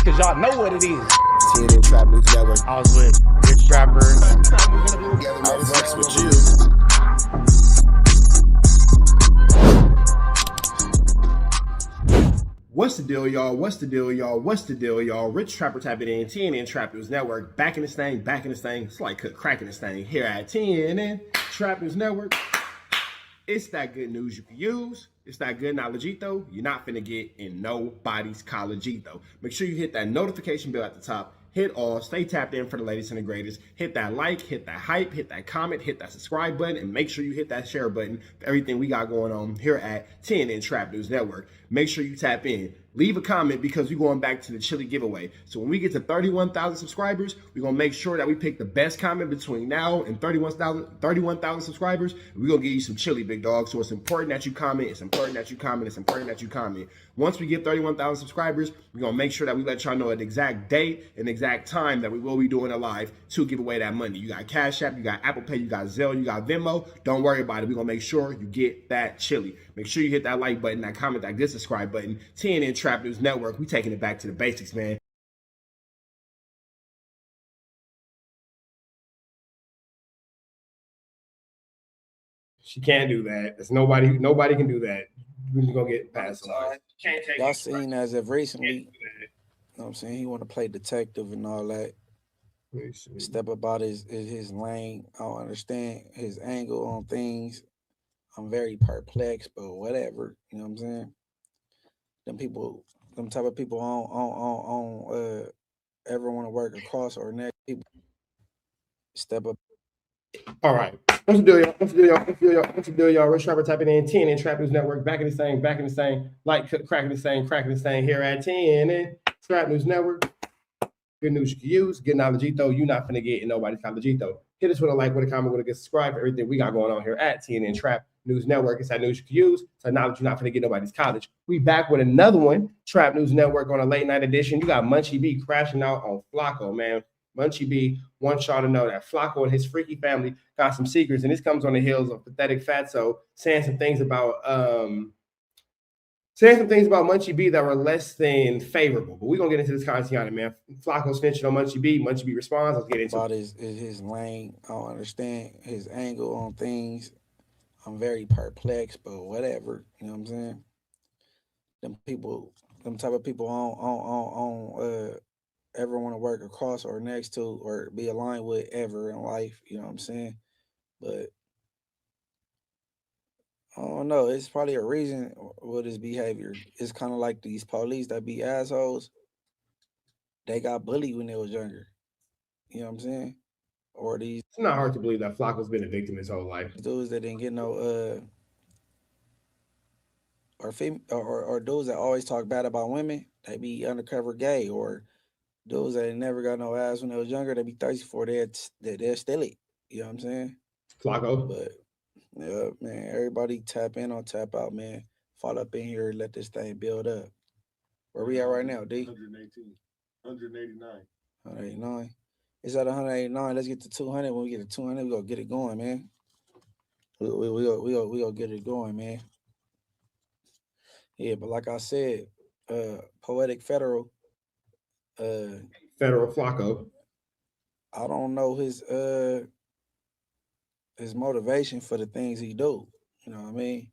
because y'all know what it is. TNN Trap News Network. I was with Rich Trapper. I flex with you. What's the deal, y'all? What's the deal, y'all? What's the deal, y'all? Rich Trapper tapping in, TNN Trap News Network. Back in this thing, back in this thing. It's like cracking this thing here at TNN Trap News Network. It's that good news you can use. It's that good knowledgeito you're not finna get in nobody's collegeito. Make sure you hit that notification bell at the top. Hit all, stay tapped in for the latest and the greatest. Hit that like, hit that hype, hit that comment, hit that subscribe button, and make sure you hit that share button for everything we got going on here at TNN Trap News Network. Make sure you tap in. Leave a comment because we're going back to the chili giveaway. So when we get to 31,000 subscribers, we're going to make sure that we pick the best comment between now and 31,000 subscribers. We're going to give you some chili, big dog. So it's important that you comment. It's important that you comment. It's important that you comment. Once we get 31,000 subscribers, we're going to make sure that we let y'all know an exact date and exact time that we will be doing a live to give away that money. You got Cash App, you got Apple Pay, you got Zelle, you got Venmo. Don't worry about it. We're going to make sure you get that chili. Make sure you hit that like button, that comment, that good subscribe button. TNN Trap News Network. We taking it back to the basics, man. She can't do that. There's nobody can do that. We're gonna get past it. Y'all seen as of recently, you know what I'm saying? He want to play detective and all that. Step about his lane. I don't understand his angle on things. I'm very perplexed, but whatever. You know what I'm saying? Them type of people on ever want to work across or next people. Step up. All right. What's the deal, y'all? What's the deal, y'all? What's the deal, y'all? Rich Trapper tapping in, TNN Trap News Network. Back in the same. Like cracking the same here at TNN Trap News Network. Good news you can use. Good knowledgeito you're not finna get in nobody's collegeito. Hit us with a like, with a comment, with a good subscribe for everything we got going on here at TNN Trap News Network. It's that news you can use. It's that knowledge you're not finna get nobody's college. We back with another one. Trap News Network on a late night edition. You got Munchie B crashing out on Flakkos, man. Munchie B wants y'all to know that Flakkos and his freaky family got some secrets, and this comes on the heels of Pathetic Fatso saying some things about Munchie B that were less than favorable. But we're gonna get into this content, man. Flakkos snitching on Munchie B. Munchie B responds. Let's get into about his lane. I don't understand his angle on things. I'm very perplexed, but whatever. You know what I'm saying? Them type of people on ever want to work across or next to or be aligned with ever in life. You know what I'm saying? But I don't know. It's probably a reason with his behavior. It's kind of like these police that be assholes. They got bullied when they was younger. You know what I'm saying? Or these. It's not hard to believe that Flakkos been a victim his whole life. Dudes that didn't get no or dudes that always talk bad about women, they be undercover gay, or dudes that never got no ass when they was younger, they be thirsty for that they're steal it. You know what I'm saying? Flakkos. But yeah, man, everybody tap in or tap out, man. Fall up in here and let this thing build up. Where we at right now, D? 189. 189. It's at 189. Let's get to 200. When we get to 200, we gonna get it going, man. We gonna get it going, man. Yeah, but like I said, Poetic Federal. Federal Flakkos. I don't know his motivation for the things he do. You know what I mean?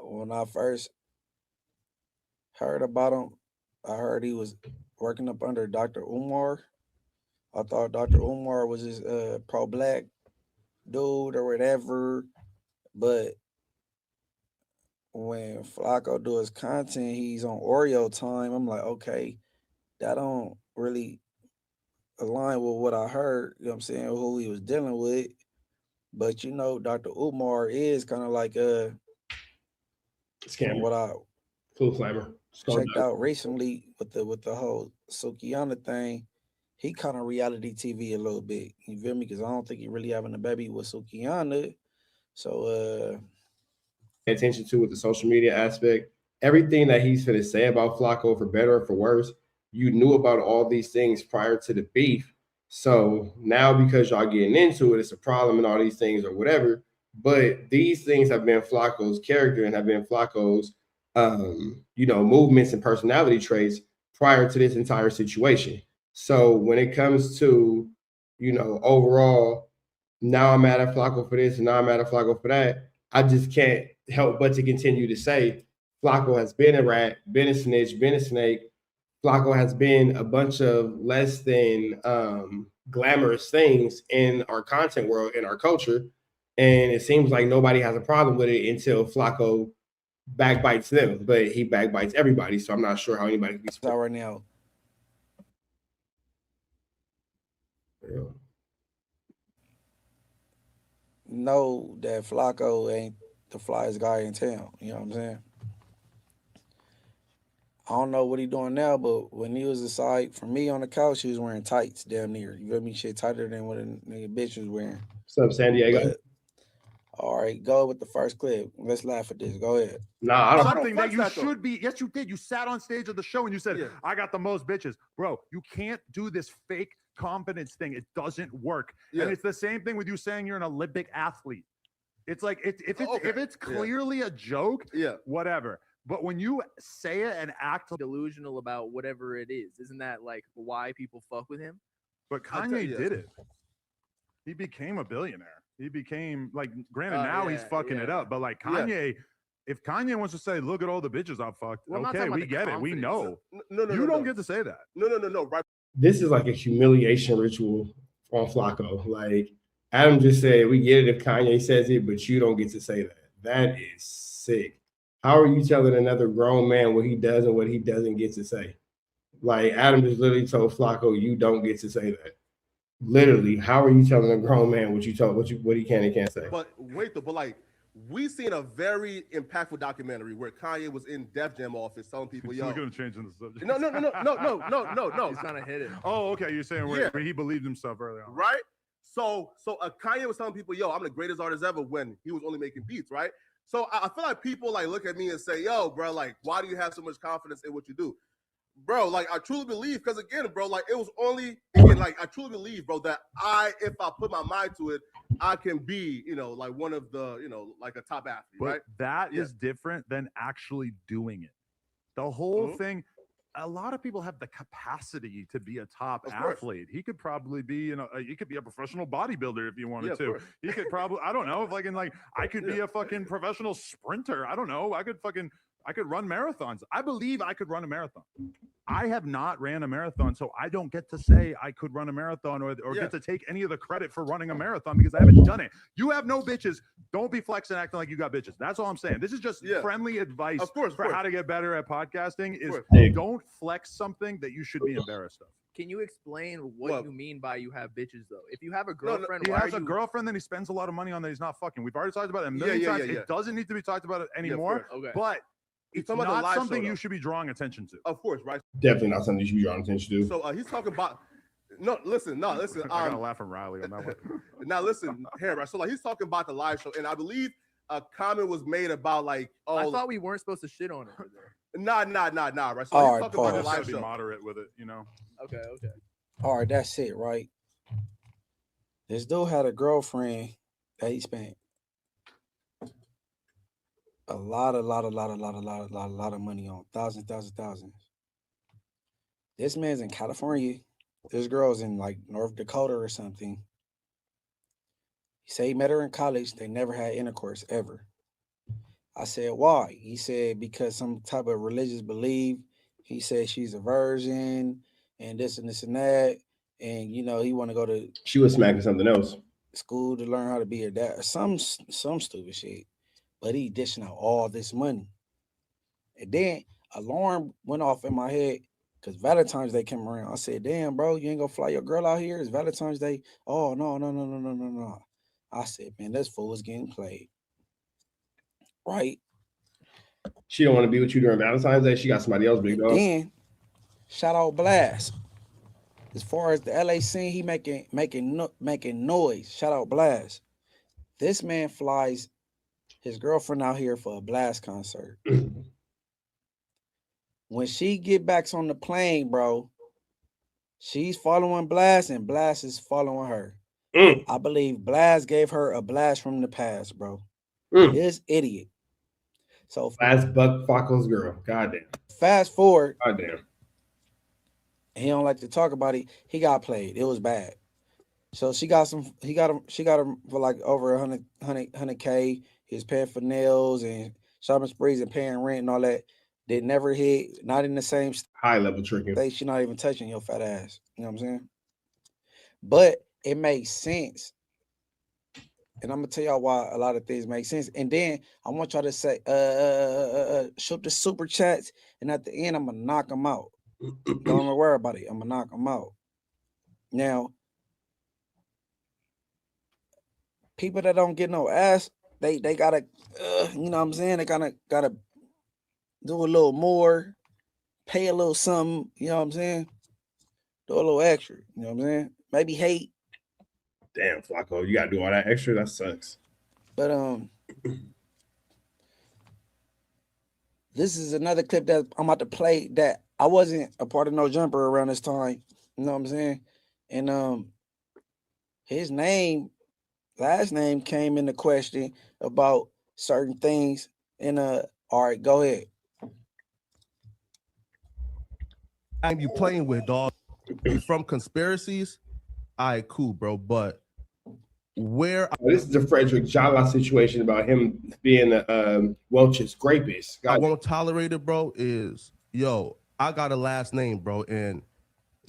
When I first heard about him, I heard he was working up under Dr. Umar. I thought Dr. Umar was his pro-black dude or whatever. But when Flakkos do his content, he's on Oreo time. I'm like, okay, that don't really align with what I heard, you know what I'm saying, who he was dealing with. But you know, Dr. Umar is kind of like Scammer. What I Flu flamer. checked out recently with the whole Sukiana thing. He kind of reality TV a little bit. You feel me? Because I don't think he really having a baby with Sukiana. So pay attention to with the social media aspect. Everything that he's finna say about Flakkos, for better or for worse, you knew about all these things prior to the beef. So now because y'all getting into it, it's a problem and all these things or whatever. But these things have been Flakkos' character and have been Flakkos' movements and personality traits prior to this entire situation. So when it comes to, overall, now I'm mad at Flakkos for this and now I'm mad at Flakkos for that, I just can't help but to continue to say Flakkos has been a rat, been a snitch, been a snake. Flakkos has been a bunch of less than glamorous things in our content world, in our culture. And it seems like nobody has a problem with it until Flakkos backbites them, but he backbites everybody. So I'm not sure how anybody can be surprised right now. Yeah. Know that Flakkos ain't the flyest guy in town. You know what I'm saying? I don't know what he doing now, but when he was aside from me on the couch, he was wearing tights damn near. You feel me? Shit tighter than what a nigga bitch was wearing. What's up, San Diego? But, all right, go with the first clip. Let's laugh at this. Go ahead. Nah, I don't. Something that you should be. Yes, you did. You sat on stage of the show and you said, I got the most bitches. Bro, you can't do this fake confidence thing. It doesn't work. And it's the same thing with you saying you're an Olympic athlete. It's like, if it's clearly a joke, whatever. But when you say it and act delusional about whatever it is, isn't that like why people fuck with him? But Kanye did it. He became a billionaire. He became like, granted, now he's fucking it up. But like Kanye, if Kanye wants to say, "Look at all the bitches I've fucked," okay, we get it. We know. No, you don't get to say that. No. Right. This is like a humiliation ritual on Flakkos. Like Adam just said, we get it if Kanye says it, but you don't get to say that. That is sick. How are you telling another grown man what he does and what he doesn't get to say? Like Adam just literally told Flakkos, you don't get to say that. Literally, how are you telling a grown man what he can and can't say? But wait, though, but like we seen a very impactful documentary where Kanye was in Def Jam office telling people, "Yo, we're gonna change the subject." No. He's trying to hit it. Oh, okay. You're saying where he believed himself early on, right? So Kanye was telling people, "Yo, I'm the greatest artist ever," when he was only making beats, right? So I feel like people like look at me and say, "Yo, bro, like, why do you have so much confidence in what you do?" Bro, like I truly believe, because again, bro, like it was only like I truly believe, bro, that if I put my mind to it, I can be, like one of the, like a top athlete, but right? That is different than actually doing it. The whole thing, a lot of people have the capacity to be a top athlete. He could probably be, he could be a professional bodybuilder if you wanted to. He could probably, I don't know, if I could be a fucking professional sprinter. I don't know. I could run marathons. I believe I could run a marathon. I have not ran a marathon, so I don't get to say I could run a marathon or get to take any of the credit for running a marathon because I haven't done it. You have no bitches. Don't be flexing acting like you got bitches. That's all I'm saying. This is just friendly advice for how to get better at podcasting is don't flex something that you should be embarrassed of. Can you explain what you mean by you have bitches, though? If you have a girlfriend, he has a girlfriend that he spends a lot of money on that he's not fucking. We've already talked about it a million times. It doesn't need to be talked about anymore, but it's not something you should be drawing attention to. Of course, right? Definitely not something you should be drawing attention to. So he's talking about listen. I gotta laugh from Riley on that one. Now listen here, right? So like he's talking about the live show, and I believe a comment was made about like, oh, I thought we weren't supposed to shit on it. Nah, right? So he's talking about the live be show. moderate with it, Okay. All right, that's it, right? This dude had a girlfriend that he spent a lot of money on, thousands. This man's in California. This girl's in like North Dakota or something. He said he met her in college. They never had intercourse ever. I said, why? He said, because some type of religious belief. He said she's a virgin and this and that. And, he want to go to... She was smacking something else. School to learn how to be her dad. Some stupid shit. But he dishing out all this money. And then alarm went off in my head because Valentine's Day came around. I said, damn, bro, you ain't gonna fly your girl out here? It's Valentine's Day. Oh, no. I said, man, this fool is getting played. Right? She don't want to be with you during Valentine's Day. She got somebody else big dog. Then, shout out Blast. As far as the LA scene, he making noise. Shout out Blast. This man flies his girlfriend out here for a Blast concert. When she get back on the plane, bro, she's following Blast and Blast is following her. I believe Blast gave her a blast from the past, bro. This idiot. So Blast buck Flakkos girl. Goddamn. Fast forward. Goddamn. He don't like to talk about it. He got played. It was bad. So she got him for like over 100K. He's paying for nails and shopping sprees and paying rent and all that. They never hit, not in the same high level tricking. state. She's not even touching your fat ass. You know what I'm saying? But it makes sense. And I'm gonna tell y'all why a lot of things make sense. And then I want y'all to say, shoot the super chats, and at the end I'm gonna knock them out. Don't even worry about it. I'm gonna knock them out. Now, people that don't get no ass, they gotta, you know what I'm saying? They gotta do a little more, pay a little something. You know what I'm saying? Do a little extra. You know what I'm saying? Maybe hate. Damn, Flakkos, you gotta do all that extra. That sucks. But this is another clip that I'm about to play that I wasn't a part of No Jumper around this time. You know what I'm saying? And his last name came into question about certain things. And all right, go ahead. You playing with, dog. You from conspiracies? All right, cool, bro. But where this is the Frederick Jala situation about him being a Welch's rapist. I won't tolerate it, bro, is I got a last name, bro, and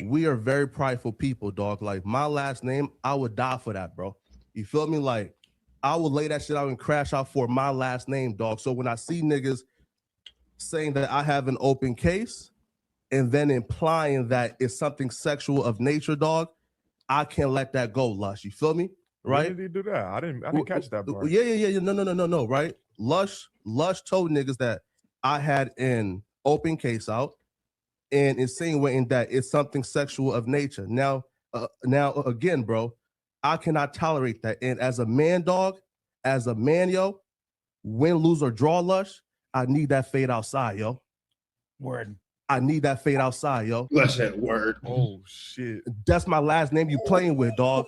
we are very prideful people, dog. Like my last name, I would die for that, bro. You feel me? Like I would lay that shit out and crash out for my last name, dog. So when I see niggas saying that I have an open case and then implying that it's something sexual of nature, dog, I can't let that go, Lush. You feel me? Right? When did he do that? I didn't catch that part. Yeah. No. Right? Lush told niggas that I had an open case out and insinuating that it's something sexual of nature. Now again, bro, I cannot tolerate that. And as a man, dog, as a man, yo, win, lose, or draw, Lush, I need that fade outside, yo. Word. I need that fade outside, yo. Lush that word. Oh shit. That's my last name you playing with, dog.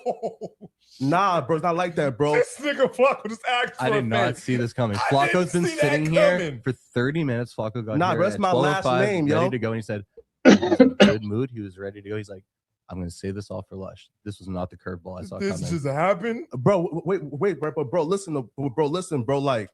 Nah, bro, it's not like that, bro. This nigga Flakkos just asked for I did not see this coming. Flakko's been sitting here for 30 minutes. Flakko got here bro, that's at my last 12:05, name, ready yo. to go, and he said he was in a good mood. He was ready to go. He's like, I'm gonna save this all for Lush. This was not the curveball I saw this coming. just happened, bro. Wait, bro. Listen, bro. Like,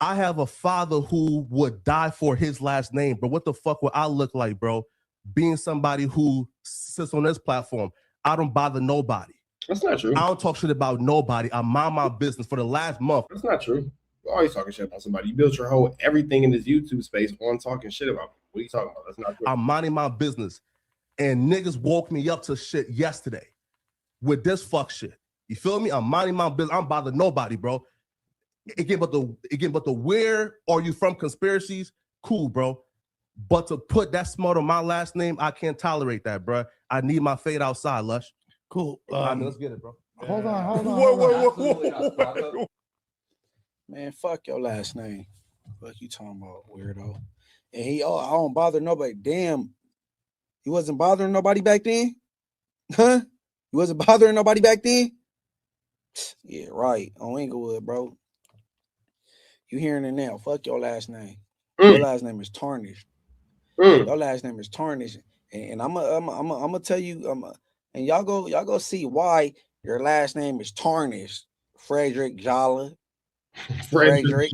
I have a father who would die for his last name, bro. What the fuck would I look like, bro? Being somebody who sits on this platform, I don't bother nobody. That's not true. I don't talk shit about nobody. I mind my business for the last month. That's not true. You're always talking shit about somebody. You built your whole everything in this YouTube space on talking shit about people. What are you talking about? That's not true. I'm minding my business. And niggas woke me up to shit yesterday with this fuck shit. You feel me? I'm minding my business. I'm bothering nobody, bro. Again, but the where are you from conspiracies? Cool, bro. But to put that smart on my last name, I can't tolerate that, bro. I need my fade outside, Lush. Cool. Let's get it, bro. Hold on. Whoa. Man, fuck your last name. Fuck you talking about, weirdo. And I don't bother nobody. Damn. You wasn't bothering nobody back then? Huh? You wasn't bothering nobody back then? Yeah, right. On Inglewood, bro. You hearing it now. Fuck your last name. Your last name is tarnished. Your last name is tarnished. And I'm gonna tell you, and y'all go see why your last name is tarnished. Frederick Jala. Frederick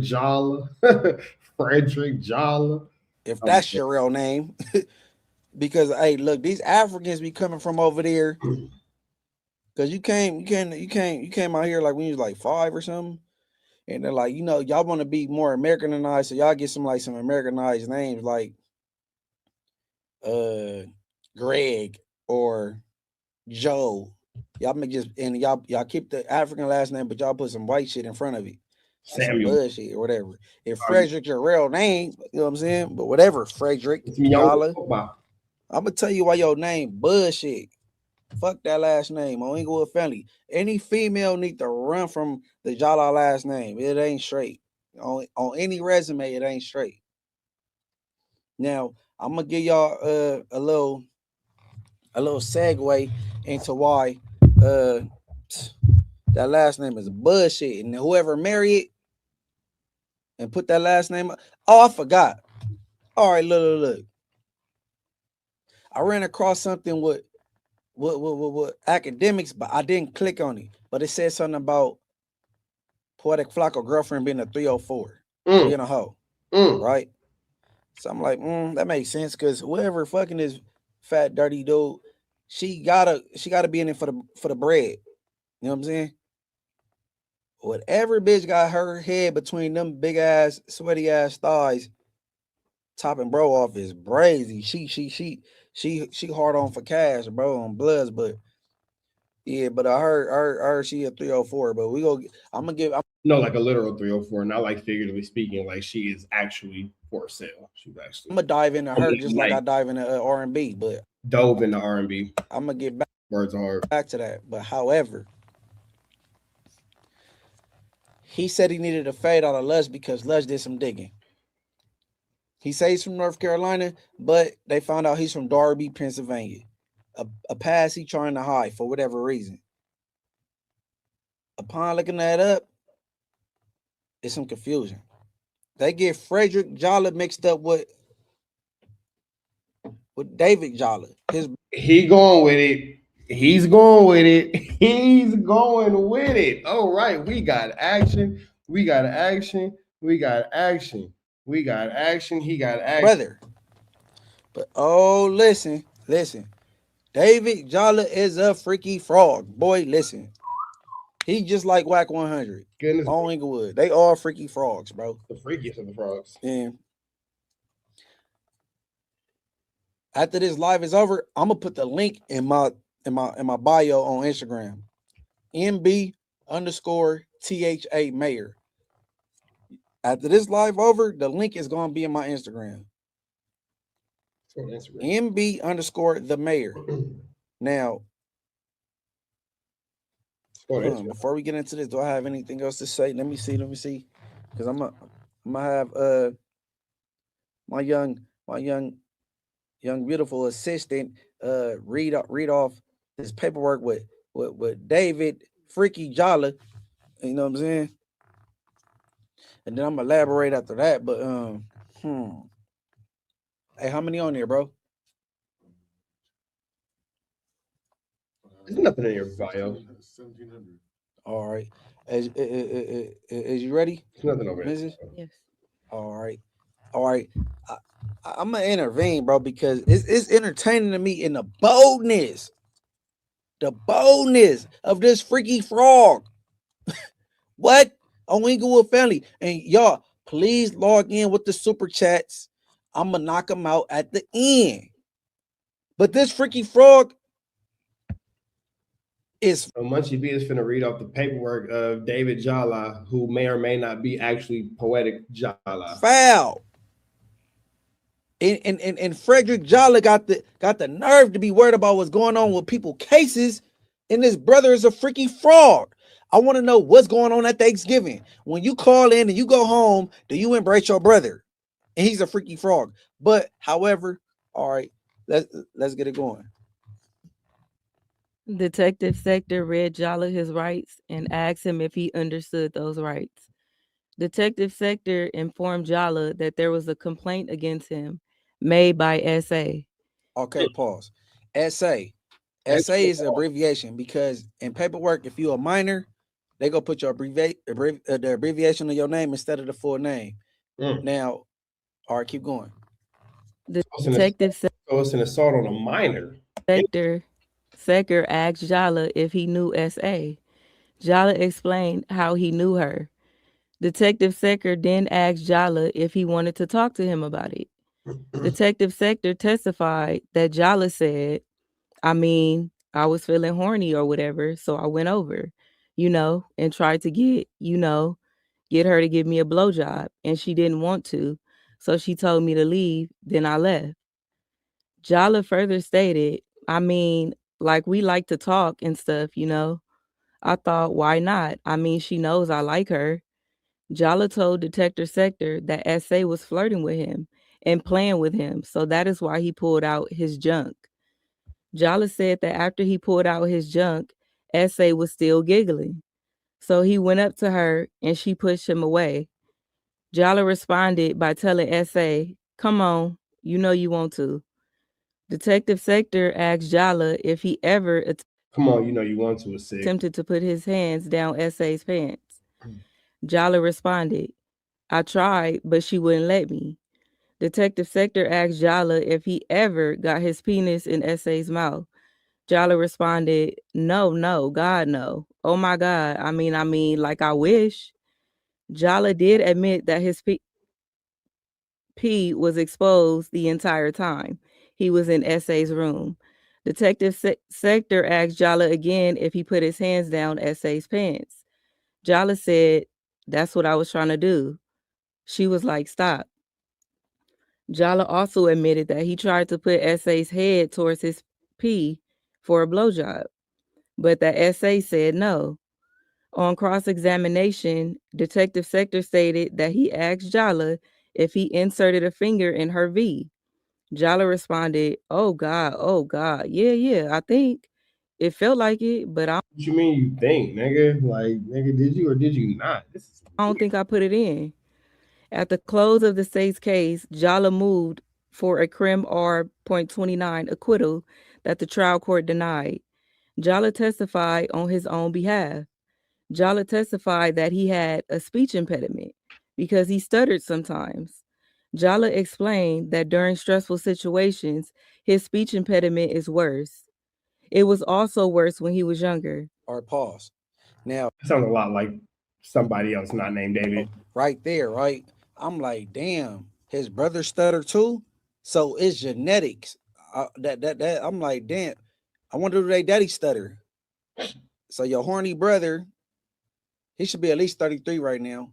Jala. Frederick Jala. If that's your real name. Because hey, look, these Africans be coming from over there. Cause you came out here like when you was like 5 or something. And they're like, y'all want to be more Americanized, so y'all get some Americanized names like Greg or Joe. Y'all make y'all keep the African last name, but y'all put some white shit in front of it. Samuel. Some bullshit or whatever. If Frederick's your real name, you know what I'm saying? But whatever, Frederick. I'm gonna tell you why your name bullshit. Fuck that last name on Inglewood family. Any female need to run from the Jala last name. It ain't straight. On any resume, it ain't straight. Now, I'm gonna give y'all a little segue into why that last name is bullshit. And whoever married and put that last name up. Oh, I forgot. All right, look. I ran across something with academics, but I didn't click on it. But it said something about Poetic Flakko girlfriend being a 304, being a hoe, right? So I'm like, that makes sense because whoever fucking this fat dirty dude, she gotta be in it for the bread. You know what I'm saying? Whatever bitch got her head between them big ass, sweaty ass thighs, topping bro off is brazy. She hard on for cash, bro, on Bloods, but yeah, but I heard she a 304, but I'm gonna give No, like a literal 304, not like figuratively speaking, like she is actually for sale. She's actually. I'm gonna dive into her just like I dive into R&B, but dove into R&B. I'm gonna get Words are hard. back to that. But however, he said he needed a fade out of Lush because Lush did some digging. He says he's from North Carolina, but they found out he's from Darby, Pennsylvania. A past he trying to hide for whatever reason. Upon looking that up, it's some confusion. They get Frederick Jolly mixed up with David Jolly. He going with it. He's going with it. He's going with it. All right, we got action. We got action. We got action. We got action. He got action. Brother. But listen. David Jolly is a freaky frog. Boy, listen. He just like Whack 100. Goodness. On Inglewood. They all freaky frogs, bro. The freakiest of the frogs. And after this live is over, I'm gonna put the link in my bio on Instagram. MB_THA Mayor. After this live over, the link is gonna be in my Instagram. MB_the Mayor. Now, before we get into this, do I have anything else to say? Let me see. Because I'm gonna have my young beautiful assistant read off his paperwork with David Freaky Jolly. You know what I'm saying? And then I'm gonna elaborate after that. But hey, how many on there, bro? There's nothing in your bio. 1,700. All right. Is you ready? There's nothing over there. Mrs.? Yes. All right. I'm gonna intervene, bro, because it's entertaining to me in the boldness of this freaky frog. What? On Inglewood family. And y'all, please log in with the super chats. I'm gonna knock them out at the end. But this freaky frog is Munchie B is finna read off the paperwork of David Jala, who may or may not be actually Poetic Jala. foul. And Frederick Jolly got the nerve to be worried about what's going on with people's cases, and this brother is a freaky fraud. I want to know what's going on at Thanksgiving. When you call in and you go home, do you embrace your brother? And he's a freaky frog. But however, all right, let's get it going. Detective Sector read Jolly his rights and asked him if he understood those rights. Detective Sector informed Jolly that there was a complaint against him made by SA. Okay, pause. SA is an abbreviation because in paperwork, if you're a minor, they go put your the abbreviation of your name instead of the full name. Now, all right, keep going. Detective So it's an assault on a minor. Sector asked Jolly if he knew SA. Jolly explained how he knew her. Detective Sector then asked Jolly if he wanted to talk to him about it. Detective Sector testified that Jolly said, I mean, I was feeling horny or whatever, so I went over, and tried to get her to give me a blowjob, and she didn't want to, so she told me to leave, then I left. Jolly further stated, I mean, like we like to talk and stuff, I thought, why not? I mean, she knows I like her. Jolly told Detective Sector that SA was flirting with him and playing with him, so that is why he pulled out his junk. Jolly said that after he pulled out his junk, SA was still giggling. So he went up to her and she pushed him away. Jolly responded by telling SA, come on, you know you want to. Detective Sector asked Jala if he ever Come on, you know you want to a sick. attempted to put his hands down S.A.'s pants. Jala responded, I tried, but she wouldn't let me. Detective Sector asked Jala if he ever got his penis in S.A.'s mouth. Jala responded, no, God, no. Oh my God, I mean, like I wish. Jala did admit that his pee was exposed the entire time he was in S.A.'s room. Detective Sector asked Jala again if he put his hands down S.A.'s pants. Jala said, that's what I was trying to do. She was like, stop. Jala also admitted that he tried to put S.A.'s head towards his pee for a blowjob, but that S.A. said no. On cross-examination, Detective Sector stated that he asked Jala if he inserted a finger in her V. Jala responded, oh God, yeah, I think. It felt like it, but I What you mean you think, nigga? Like, nigga, did you or did you not? don't think I put it in. At the close of the state's case, Jala moved for a Crim R.29 acquittal that the trial court denied. Jala testified on his own behalf. Jala testified that he had a speech impediment because he stuttered sometimes. Jala explained that during stressful situations, his speech impediment is worse. It was also worse when he was younger. Or pause. Now, That sounds a lot like somebody else not named David. right there, right? I'm like, damn, his brother stutter too. So it's genetics. That I'm like, damn. I wonder if they daddy stutter. So your horny brother, he should be at least 33 right now.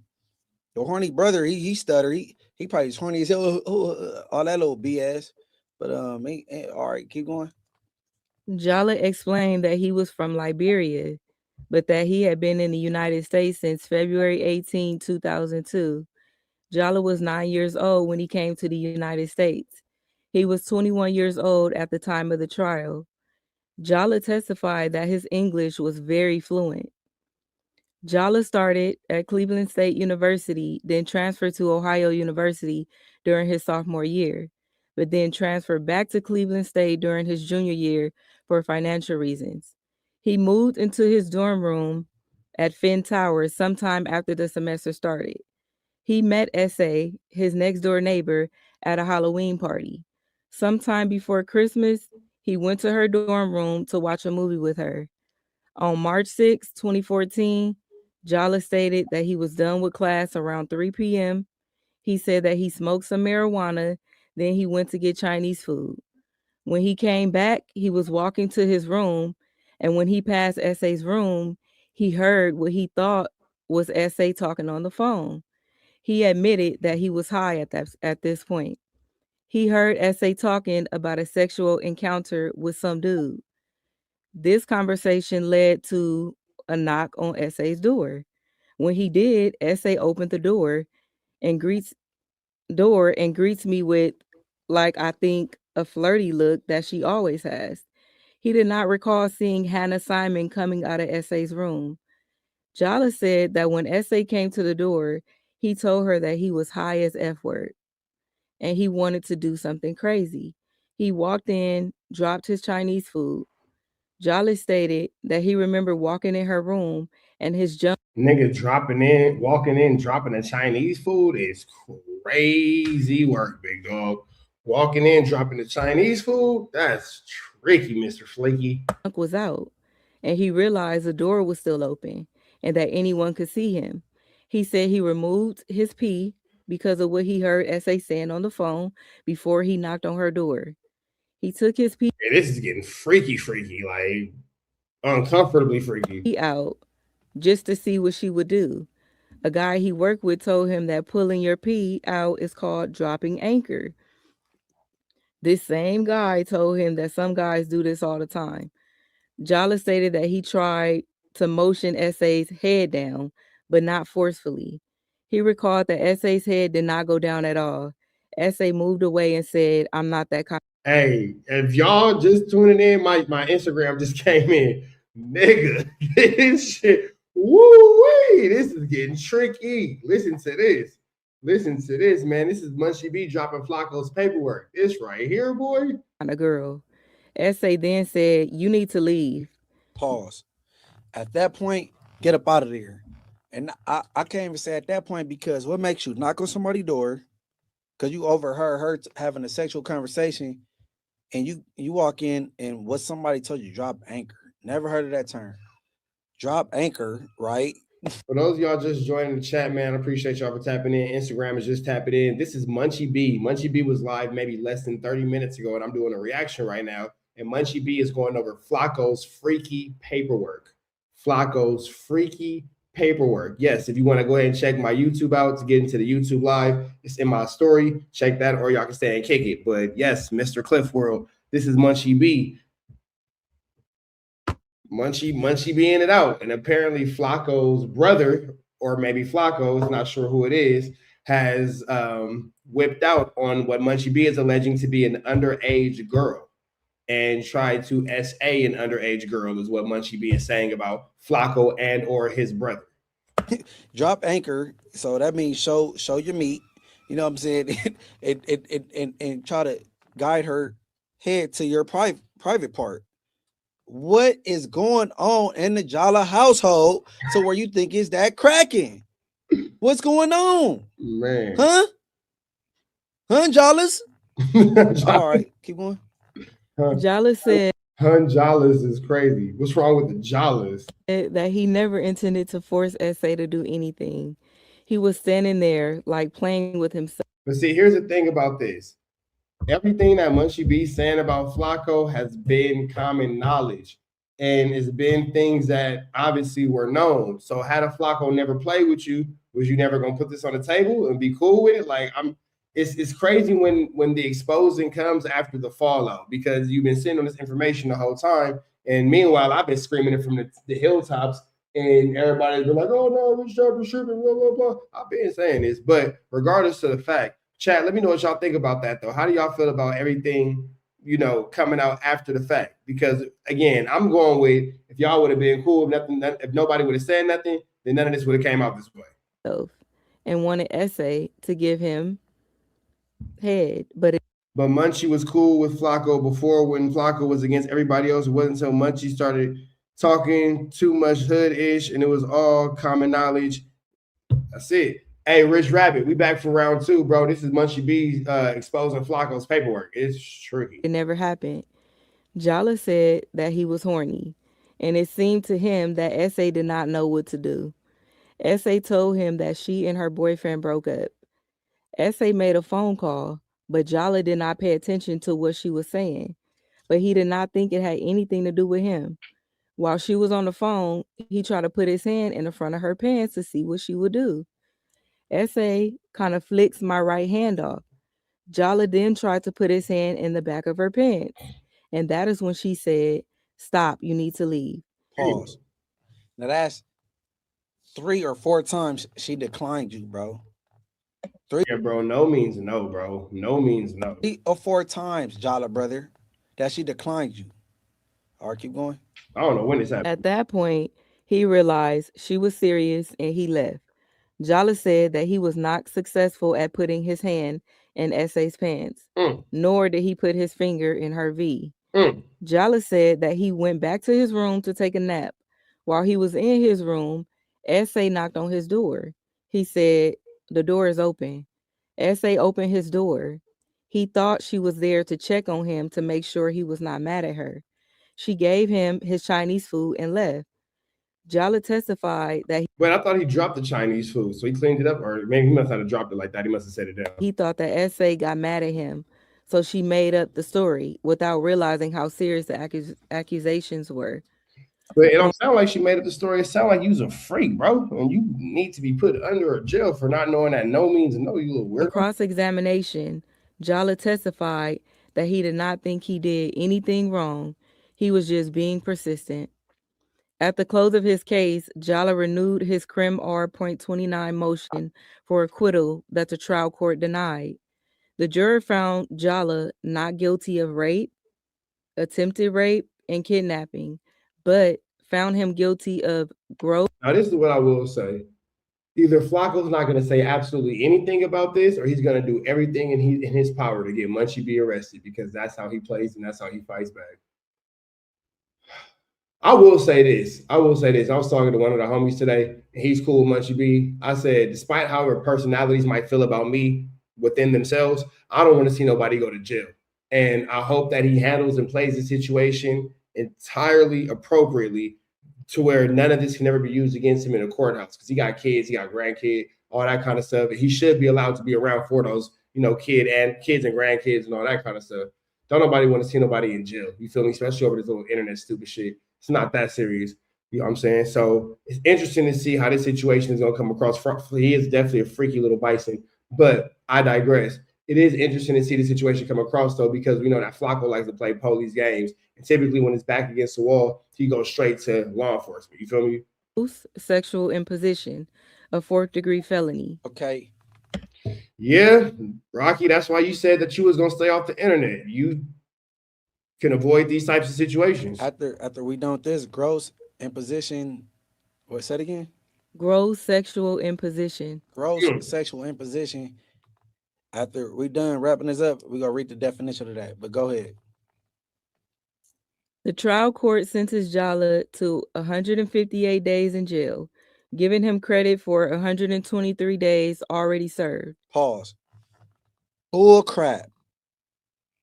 Your horny brother, he stutter. He probably is horny as hell. All that little BS. But all right, keep going. Jala explained that he was from Liberia, but that he had been in the United States since February 18, 2002. Jala was 9 years old when he came to the United States. He was 21 years old at the time of the trial. Jala testified that his English was very fluent. Jala started at Cleveland State University, then transferred to Ohio University during his sophomore year, but then transferred back to Cleveland State during his junior year for financial reasons. He moved into his dorm room at Finn Towers sometime after the semester started. He met S.A., his next door neighbor, at a Halloween party. Sometime before Christmas, he went to her dorm room to watch a movie with her. On March 6, 2014, Jala stated that he was done with class around 3 p.m. He said that he smoked some marijuana, then he went to get Chinese food. When he came back, he was walking to his room, and when he passed S.A.'s room, he heard what he thought was S.A. talking on the phone. He admitted that he was high at this point. He heard S.A. talking about a sexual encounter with some dude. This conversation led to a knock on S.A.'s door. When he did, S.A. opened the door and greets me with, like, I think, a flirty look that she always has. He did not recall seeing Hannah Simon coming out of S.A.'s room. Jala said that when S.A. came to the door, he told her that he was high as F word and he wanted to do something crazy. He walked in, dropped his Chinese food. Jala stated that he remembered walking in her room and his jump. Nigga walking in, dropping the Chinese food is crazy work, big dog. Walking in, dropping the Chinese food, that's tricky, Mr. Flaky. Was out, and he realized the door was still open and that anyone could see him. He said he removed his pee because of what he heard S.A. saying on the phone before he knocked on her door. He took his pee. Hey, this is getting freaky, like uncomfortably freaky. Out just to see what she would do. A guy he worked with told him that pulling your pee out is called dropping anchor. This same guy told him that some guys do this all the time. Jala stated that he tried to motion S.A.'s head down, but not forcefully. He recalled that S.A.'s head did not go down at all. S.A. moved away and said, I'm not that kind. Hey, if y'all just tuning in, my Instagram just came in. Nigga, this shit, woo-wee, this is getting tricky. Listen to this. Listen to this, man. This is Munchie B dropping Flakkos paperwork. It's right here, boy. On a girl. SA then said, "You need to leave." Pause. At that point, get up out of there. And I can't even say at that point, because what makes you knock on somebody's door because you overheard her having a sexual conversation, and you walk in and what somebody told you, drop anchor. Never heard of that term. Drop anchor, right? For those of y'all just joining the chat, man, I appreciate y'all for tapping in. Instagram is just tapping in. This is Munchie B. Munchie B was live maybe less than 30 minutes ago, and I'm doing a reaction right now. And Munchie B is going over Flakkos freaky paperwork. Flakkos freaky paperwork. Yes, if you want to go ahead and check my YouTube out to get into the YouTube live, it's in my story. Check that, or y'all can stay and kick it. But yes, Mr. Cliff World, this is Munchie B. Munchie being it out. And apparently Flakko's brother, or maybe Flakkos, not sure who it is, has whipped out on what Munchie B is alleging to be an underage girl and tried to SA an underage girl, is what Munchie B is saying about Flakko and or his brother. Drop anchor. So that means show your meat. You know what I'm saying? and try to guide her head to your private part. What is going on in the Jala household to where you think is that cracking? What's going on? Man. Huh, Jalas? All right, keep going. Jala said Jalas is crazy. What's wrong with the Jalas? that he never intended to force SA to do anything. He was standing there like playing with himself. But see, here's the thing about this. Everything that Munchie B saying about Flakko has been common knowledge, and it's been things that obviously were known. So had a Flakko never played with you, was you never gonna put this on the table and be cool with it? Like it's crazy when the exposing comes after the fallout, because you've been sitting on this information the whole time, and meanwhile I've been screaming it from the hilltops, and everybody's been like, "Oh no, Rich Trapper shipping, blah blah blah." I've been saying this, but regardless of the fact. Chat, let me know what y'all think about that, though. How do y'all feel about everything, coming out after the fact? Because, again, I'm going with, if y'all would have been cool, if nobody would have said nothing, then none of this would have came out this way. And wanted SA to give him head, but Munchie was cool with Flakko before, when Flakko was against everybody else. It wasn't until Munchie started talking too much hood-ish, and it was all common knowledge. That's it. Hey, Rich Rabbit, we back for round 2, bro. This is Munchie B exposing Flakkos paperwork. It's tricky. It never happened. Jala said that he was horny, and it seemed to him that SA did not know what to do. SA told him that she and her boyfriend broke up. SA made a phone call, but Jala did not pay attention to what she was saying. But he did not think it had anything to do with him. While she was on the phone, he tried to put his hand in the front of her pants to see what she would do. SA kind of flicks my right hand off. Jala then tried to put his hand in the back of her pants. And that is when she said, "Stop, you need to leave." Pause. Now that's 3 or 4 times she declined you, bro. 3. Yeah, bro, no means no, bro. No means no. 3 or 4 times, Jala brother, that she declined you. All right, keep going. I don't know when this happened. At that point, he realized she was serious and he left. Jala said that he was not successful at putting his hand in SA's pants, nor did he put his finger in her V. Jala said that he went back to his room to take a nap. While he was in his room, SA knocked on his door. He said, "The door is open." SA opened his door. He thought she was there to check on him to make sure he was not mad at her. She gave him his Chinese food and left. Jala testified that but I thought he dropped the Chinese food, so he cleaned it up, or maybe he must not have dropped it like that. He must have set it down. He thought that SA got mad at him, so she made up the story without realizing how serious the accusations were. But it don't sound like she made up the story. It sounds like you was a freak, bro, and you need to be put under a jail for not knowing that no means no, you little weirdo. In cross-examination, Jala testified that he did not think he did anything wrong. He was just being persistent. At the close of his case, Jala renewed his Crim R.29 motion for acquittal that the trial court denied. The jury found Jala not guilty of rape, attempted rape, and kidnapping, but found him guilty of gross. Now, this is what I will say. Either Flacco's not going to say absolutely anything about this, or he's going to do everything in his power to get Munchie B arrested, because that's how he plays and that's how he fights back. I will say this. I was talking to one of the homies today, and he's cool with Munchie B. I said, despite how our personalities might feel about me within themselves, I don't want to see nobody go to jail. And I hope that he handles and plays the situation entirely appropriately, to where none of this can ever be used against him in a courthouse, because he got kids, he got grandkids, all that kind of stuff. And he should be allowed to be around for those, kids and grandkids and all that kind of stuff. Don't nobody want to see nobody in jail. You feel me? Especially over this little internet stupid shit. It's not that serious. You know what I'm saying? So it's interesting to see how this situation is going to come across. He is definitely a freaky little bison, but I digress. It is interesting to see the situation come across, though, because we know that Flakkos likes to play police games. And typically when it's back against the wall, he goes straight to law enforcement. You feel me? Sexual imposition, a 4th-degree felony. Okay. Yeah, Rocky, that's why you said that you was going to stay off the internet. You can avoid these types of situations. After we done with this, gross imposition, what, say it again? Gross sexual imposition. Gross sexual imposition. After we done wrapping this up, we're going to read the definition of that, but go ahead. The trial court sentenced Jala to 158 days in jail, giving him credit for 123 days already served. Pause. Bull crap.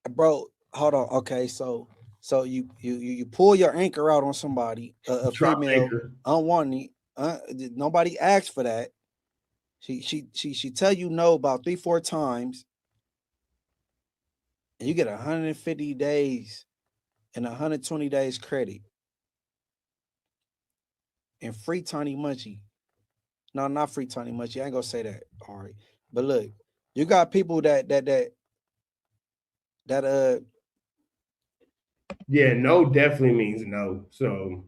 Bro, hold on. Okay, so you pull your anchor out on somebody, a female, unwanted. Nobody asked for that. She tell you no about 3-4 times, and you get 150 days and 120 days credit and free Tiny Munchie. No, not free Tiny Munchie. I ain't gonna say that. All right, but look, you got people that yeah, no definitely means no. So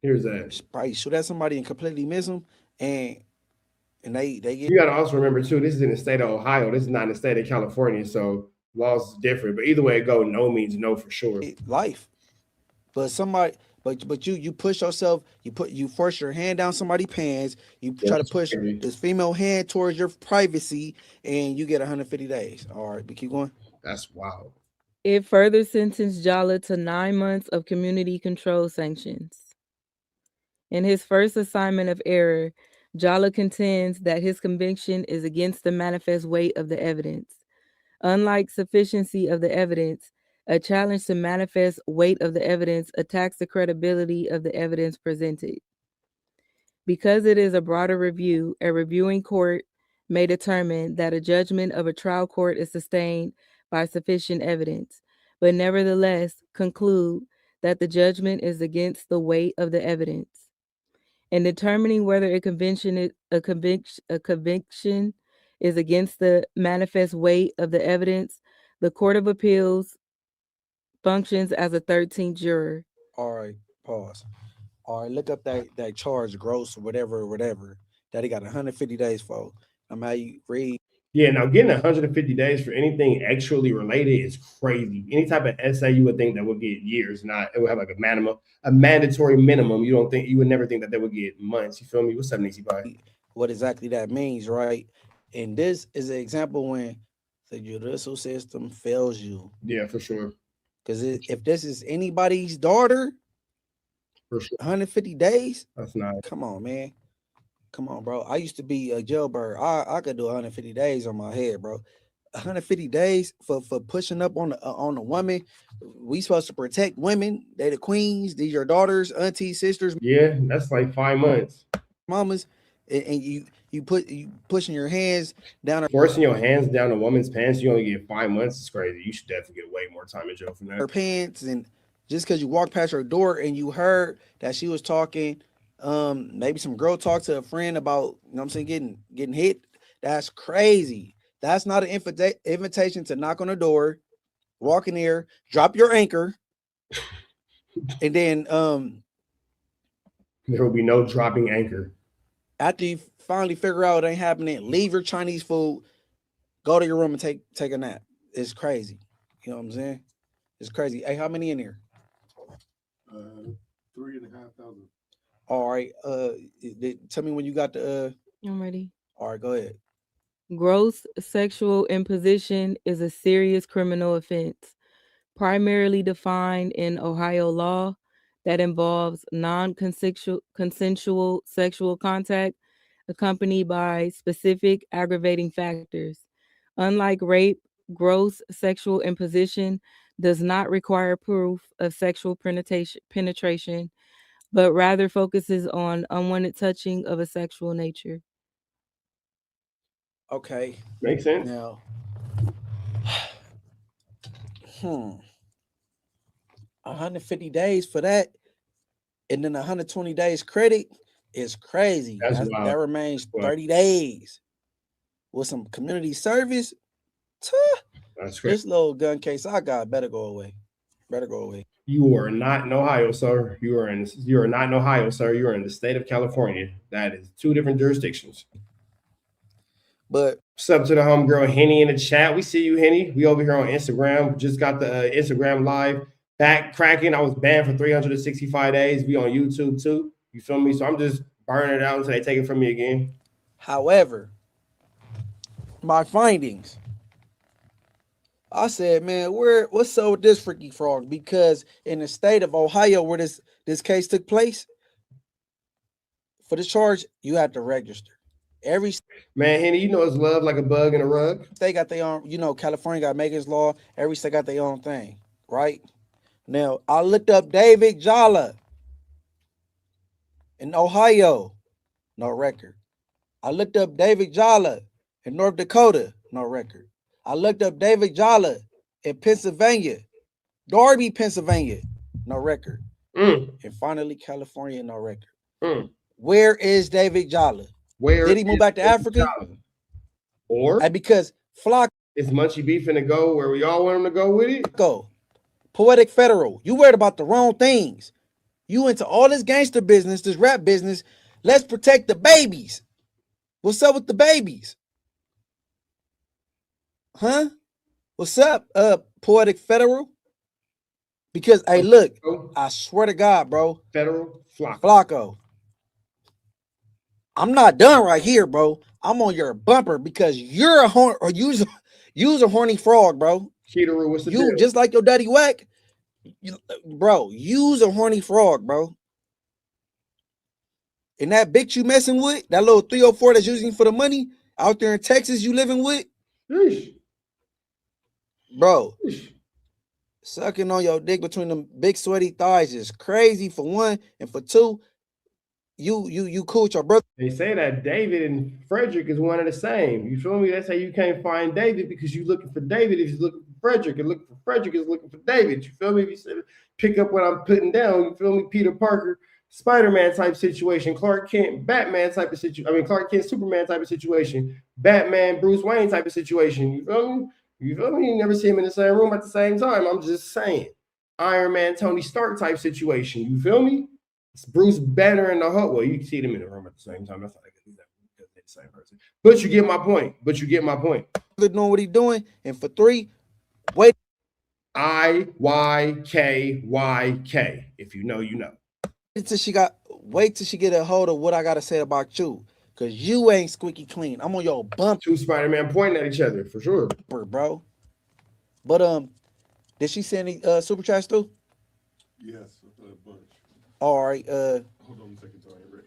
here's that. Probably shoot at somebody and completely miss them, and they get. You gotta also remember too, this is in the state of Ohio. This is not in the state of California, so laws is different. But either way it go, no means no for sure. Life, but somebody, but you push yourself. You force your hand down somebody's pants. You try to push this female hand towards your privacy, and you get 150 days. All right, but keep going. That's wild. It further sentenced Jala to 9 months of community control sanctions. In his first assignment of error, Jala contends that his conviction is against the manifest weight of the evidence. Unlike sufficiency of the evidence, a challenge to manifest weight of the evidence attacks the credibility of the evidence presented. Because it is a broader review, a reviewing court may determine that a judgment of a trial court is sustained by sufficient evidence, but nevertheless conclude that the judgment is against the weight of the evidence. In determining whether a conviction is against the manifest weight of the evidence, the Court of Appeals functions as a 13th juror. All right, pause. All right, look up that charge, gross, whatever, that he got 150 days for. I'm how you read. Yeah, now getting 150 days for anything actually related is crazy. Any type of essay you would think that would get years, not it would have like a mandatory minimum. You would never think that they would get months. You feel me? What's up, Nixie Pie? What exactly that means, right? And this is an example when the judicial system fails you. Yeah, for sure. Because if this is anybody's daughter, for sure, 150 days. That's not. Come on, man. Come on, bro. I used to be a jailbird. I could do 150 days on my head, bro. 150 days for pushing up on a woman. We supposed to protect women. They the queens. These your daughters, aunties, sisters. Yeah, that's like 5 months. Mamas, and you pushing your hands down. Forcing your hands down a woman's pants. You only get 5 months. It's crazy. You should definitely get way more time in jail for that. Her pants, and just because you walked past her door and you heard that she was talking. Maybe some girl talked to a friend about, you know what I'm saying, getting hit. That's crazy. That's not an invitation to knock on the door, walk in there, drop your anchor, and then there will be no dropping anchor. After you finally figure out it ain't happening, leave your Chinese food, go to your room and take a nap. It's crazy. You know what I'm saying? It's crazy. Hey, how many in here? 3,500. All right. Tell me when you got the I'm ready. All right, go ahead. Gross sexual imposition is a serious criminal offense, primarily defined in Ohio law, that involves non-consensual sexual contact accompanied by specific aggravating factors. Unlike rape, gross sexual imposition does not require proof of sexual penetration, but rather focuses on unwanted touching of a sexual nature. Okay. Makes sense. Now, 150 days for that, and then 120 days credit is crazy. That's wild. That remains 30 days with some community service. That's crazy. This little gun case I got better go away. Better go away. You are not in Ohio, sir. You are not in Ohio, sir. You are in the state of California. That is 2 different jurisdictions. But what's up to the homegirl Henny in the chat? We see you, Henny. We over here on Instagram. Just got the Instagram live back cracking. I was banned for 365 days. We on YouTube too. You feel me? So I'm just burning it out until they take it from me again. However, my findings, I said, man, what's up with this freaky frog? Because in the state of Ohio, where this case took place, for the charge, you have to register. Every man, Henny, you know it's love like a bug in a rug. They got their own, California got Megan's Law. Every state got their own thing, right? Now, I looked up David Jala in Ohio, no record. I looked up David Jala in North Dakota, no record. I looked up David Jala in Pennsylvania, Darby, Pennsylvania, no record. And finally, California, no record. Where is David Jala? Where did he move back to Africa? Or because Flakkos is Munchie B finna go where we all want him to go with it? Go. Poetic Federal. You worried about the wrong things. You into all this gangster business, this rap business. Let's protect the babies. What's up with the babies? Huh? What's up, Poetic Federal? Because, hey, look, I swear to God, bro. Federal Flakkos. I'm not done right here, bro. I'm on your bumper because you're a you's a horny frog, bro. Cheater, what's the you deal? Just like your daddy Whack, bro. You's a horny frog, bro. And that bitch you messing with, that little 304 that's using for the money out there in Texas, you living with, bro. Sucking on your dick between them big sweaty thighs is crazy for one, and for two. You cool with your brother. They say that David and Frederick is one of the same. You feel me? They say you can't find David because you're looking for David if you're looking for Frederick, and looking for Frederick is looking for David. You feel me? If you pick up what I'm putting down, you feel me? Peter Parker, Spider-Man type situation, Clark Kent, Batman type of situation. I mean, Clark Kent, Superman type of situation, Batman, Bruce Wayne type of situation. You feel me? You feel me? You never see him in the same room at the same time. I'm just saying. Iron Man, Tony Stark type situation. You feel me? It's Bruce Banner in the Hulk. Well, you can see them in the room at the same time. That's not because they're the same person. But you get my point. They're doing what he's doing. And for 3, wait. IYKYK. If you know, you know. Wait till she get a hold of what I gotta say about you. Cause you ain't squeaky clean. I'm on your bump. 2 Spider-Man pointing at each other for sure. Bro. But did she send any super chats too? Yes, a bunch. All right. Hold on a second till I'm ready.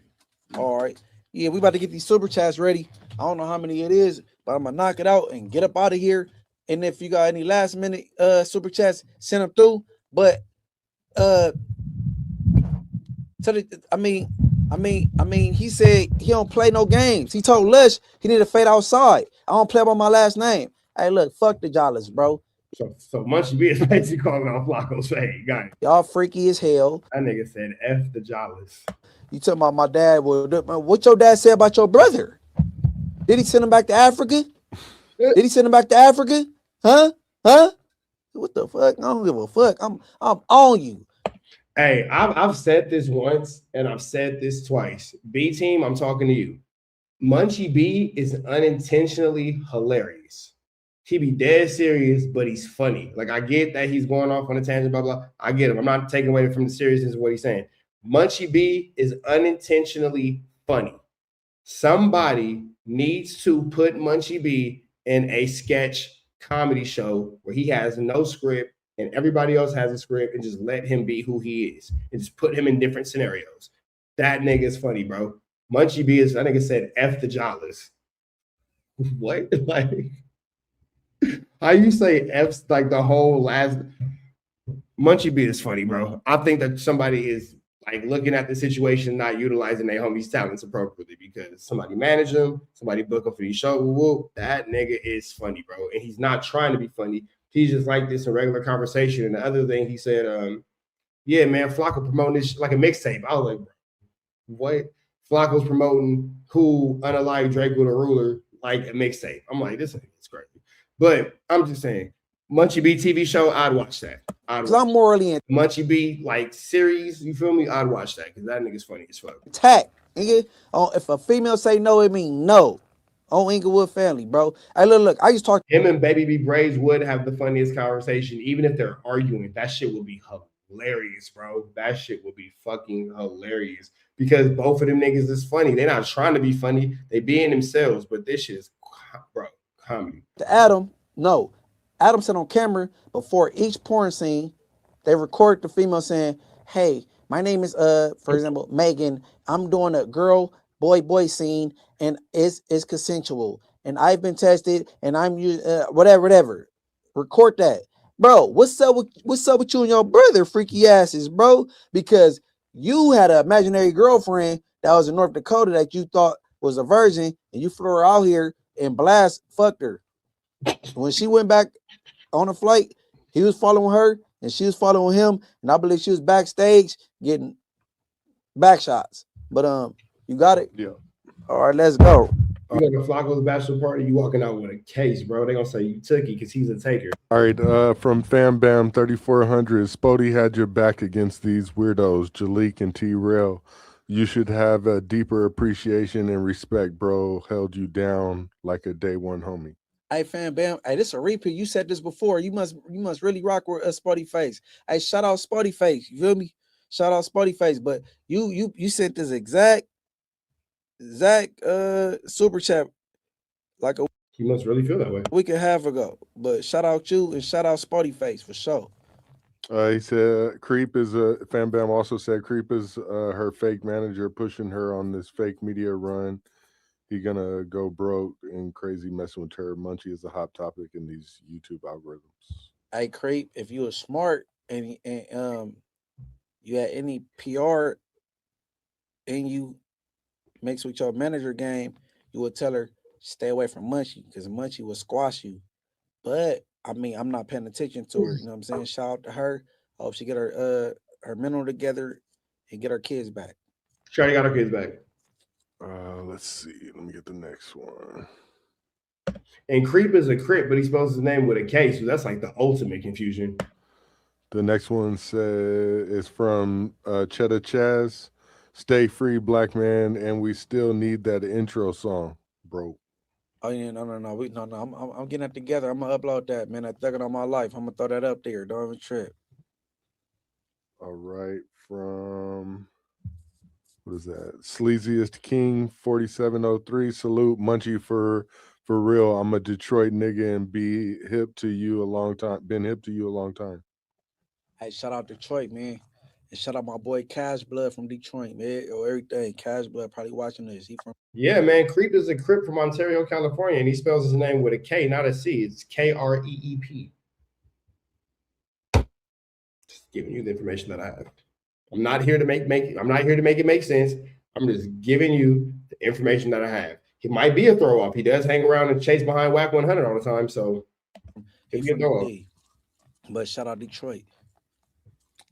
All right. Yeah, we about to get these super chats ready. I don't know how many it is, but I'm gonna knock it out and get up out of here. And if you got any last minute super chats, send them through. But he said he don't play no games. He told Lush he need to fade outside. I don't play by my last name. Hey, look, fuck the Jollies, bro. So Munchie B is basically calling out Flakko's fade. Got it. Y'all freaky as hell. That nigga said F the Jollies. You talking about my dad? What your dad said about your brother? Did he send him back to Africa? Huh? What the fuck? I don't give a fuck. I'm on you. Hey, I've said this once and I've said this twice. B team, I'm talking to you. Munchie B is unintentionally hilarious. He be dead serious, but he's funny. Like, I get that he's going off on a tangent, blah, blah. I get him. I'm not taking away from the seriousness of what he's saying. Munchie B is unintentionally funny. Somebody needs to put Munchie B in a sketch comedy show where he has no script and everybody else has a script, and just let him be who he is and just put him in different scenarios. That nigga is funny, bro. Munchie B is, that nigga said F the Jollas. What? Like, how you say F's like the whole last? Munchie B is funny, bro. I think that somebody is like looking at the situation, not utilizing their homies' talents appropriately, because somebody manage them, somebody book them for these shows. Whoop, that nigga is funny, bro. And he's not trying to be funny. He's just like this in regular conversation. And the other thing he said, yeah, man, Flakkos promoting this like a mixtape. I was like, what? Flakkos promoting Who, Unalike Drake with a Ruler like a mixtape. I'm like, this is crazy. But I'm just saying, Munchie B TV show, I'd watch that. I'm morally Munchie B like series, you feel me? I'd watch that because that nigga's funny as fuck. attack, nigga. If a female say no, it mean no. On Inglewood family, bro. Hey, look. I used to talk. Him and Baby B Braves would have the funniest conversation, even if they're arguing. That shit would be hilarious, bro. That shit would be fucking hilarious because both of them niggas is funny. They're not trying to be funny. They being themselves, but this shit is, bro, comedy. To Adam, no. Adam said on camera before each porn scene, they record the female saying, hey, my name is, for example, Megan. I'm doing a girl, boy scene, and it's consensual. And I've been tested, and I'm whatever. Record that. Bro, what's up with you and your brother, freaky asses, bro? Because you had an imaginary girlfriend that was in North Dakota that you thought was a virgin, and you flew her out here and fucked her. When she went back on a flight, he was following her and she was following him, and I believe she was backstage getting back shots. But you got it? Yeah. All right, let's go. You go to Flakko's bachelor party, you walking out with a case, bro. They gonna say you took it because he's a taker. All right, from Fam Bam 3400, Spody had your back against these weirdos, Jalik and T-Rail. You should have a deeper appreciation and respect, bro. Held you down like a day one homie. Hey, Fam Bam. Hey, this is a repeat. You said this before. You must really rock with a Spotty Face. Hey, shout out Spotty Face. You feel me? Shout out Spotty Face. But you sent this exact super chat like a He must really feel that way. week and a half ago. But shout out you and shout out Spotty Face for sure. He said Creep is Fam Bam also said Creep is her fake manager pushing her on this fake media run. He gonna go broke and crazy messing with her. Munchie is a hot topic in these YouTube algorithms. Hey, Creep, if you were smart and you had any PR and you mix with your manager game, you would tell her stay away from Munchie because Munchie will squash you. But I mean, I'm not paying attention to her. You know what I'm saying? Shout out to her. I hope she get her mental together and get her kids back. She already got her kids back. Let's see. Let me get the next one. And Creep is a Crip, but he spells his name with a K, so that's like the ultimate confusion. The next one is from Cheddar Chaz. Stay free, black man, and we still need that intro song, bro. Oh yeah, no. I'm getting that together. I'm gonna upload that, man. I thug it on my life. I'm gonna throw that up there. Don't even trip. All right, from what is that? Sleaziest King 4703. Salute Munchie for real. I'm a Detroit nigga and be hip to you a long time. Been hip to you a long time. Hey, shout out Detroit, man. And shout out my boy Cash Blood from Detroit, man. Or everything. Cash Blood probably watching this. He from Yeah, man. Creep is a Crip from Ontario, California, and he spells his name with a K, not a C. It's Kreep. Just giving you the information that I have. I'm not here to make it make sense. I'm just giving you the information that I have. He might be a throw off. He does hang around and chase behind WAC 100 all the time, so he from D. But shout out Detroit.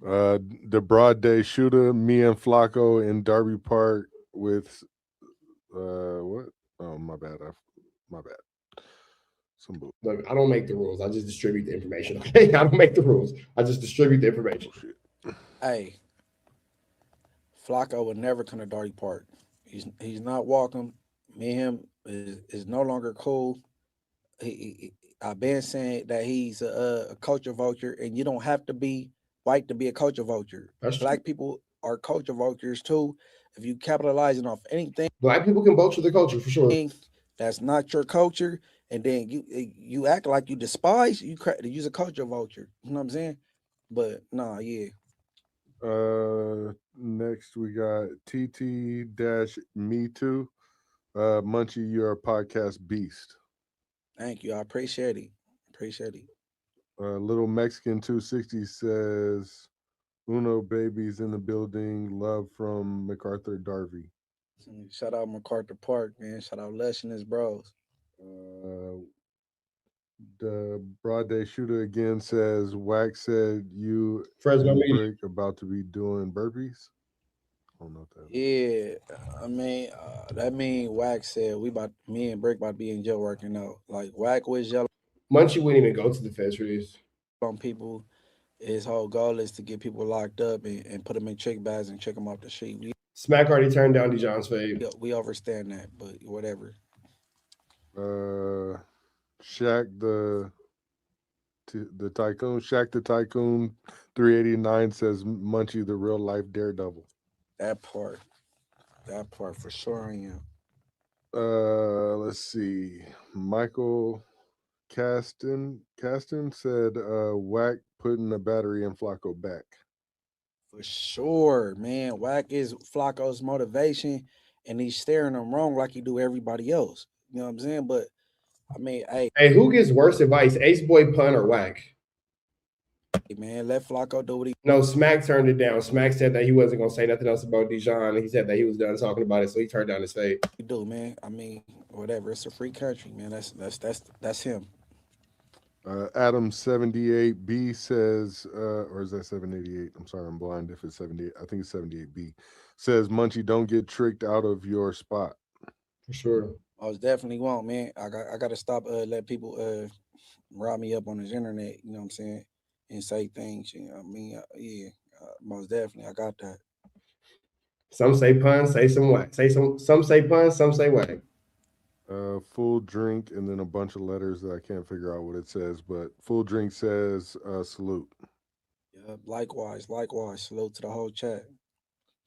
The broad day shooter, me and Flakko in Derby Park with what? Oh, my bad. Look, I don't make the rules. I just distribute the information. Okay, I don't make the rules. I just distribute the information. Hey, Flakko would never come to Derby Park. He's not welcome. Me and him is no longer cool. I've been saying that he's a culture vulture, and you don't have to be white to be a culture vulture. Black people are culture vultures too. if you capitalizing off anything, Black people can vulture the culture for sure. that's not your culture, and then you act like you despise, you use a culture vulture. You know what I'm saying? But nah, yeah. Next we got TT-Me Too. Munchie, you're a podcast beast. Thank you. I appreciate it. Appreciate it. Little Mexican 260 says, Uno babies in the building. Love from MacArthur Darby. Shout out MacArthur Park, man. Shout out Lush and his bros. The Broad Day Shooter again says, Wax said you Fresno and meeting. Brick about to be doing burpees. I don't know what that Yeah, I mean, that mean Wax said me and Brick about to be in jail working out. Like Wax was yelling Munchie wouldn't even go to the feds for this. on people. His whole goal is to get people locked up and put them in trick bags and trick them off the street. Smack already turned down Dijon's fade. We understand that, but whatever. Shaq the Tycoon. Shaq the Tycoon 389 says Munchie the real life daredevil. That part for sure I am. Let's see. Michael Caston said Whack putting a battery in Flakkos back. For sure, man. Whack is Flakkos' motivation, and he's steering him wrong like he do everybody else. You know what I'm saying? But I mean, hey, who gets worse advice, Ace Boy, Pun, or Whack? Hey, man, let Flakkos do what he. No, Smack turned it down. Smack said that he wasn't gonna say nothing else about Dijon, and he said that he was done talking about it, so he turned down his fade. You do, man. I mean, whatever. It's a free country, man. That's him. Adam 78B says, or is that 788? I'm sorry, I'm blind if it's 78. I think it's 78B. Says Munchie, don't get tricked out of your spot. For sure. I was definitely won't, man. I got to stop let people rob me up on this internet. You know what I'm saying? And say things. You know what I mean? Yeah, most definitely. I got that. Some say pun, say some whack. Some say pun, some say whack. Full drink and then a bunch of letters that I can't figure out what it says, but full drink says salute. Yeah, likewise. Salute to the whole chat.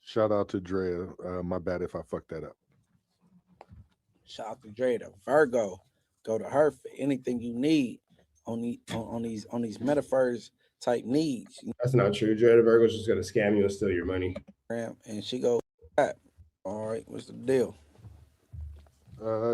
Shout out to Drea. My bad if I fucked that up. Shout out to Drea, the Virgo. Go to her for anything you need on these metaphors type needs. That's not true. Drea the Virgo's just gonna scam you and steal your money. And she go, all right, what's the deal?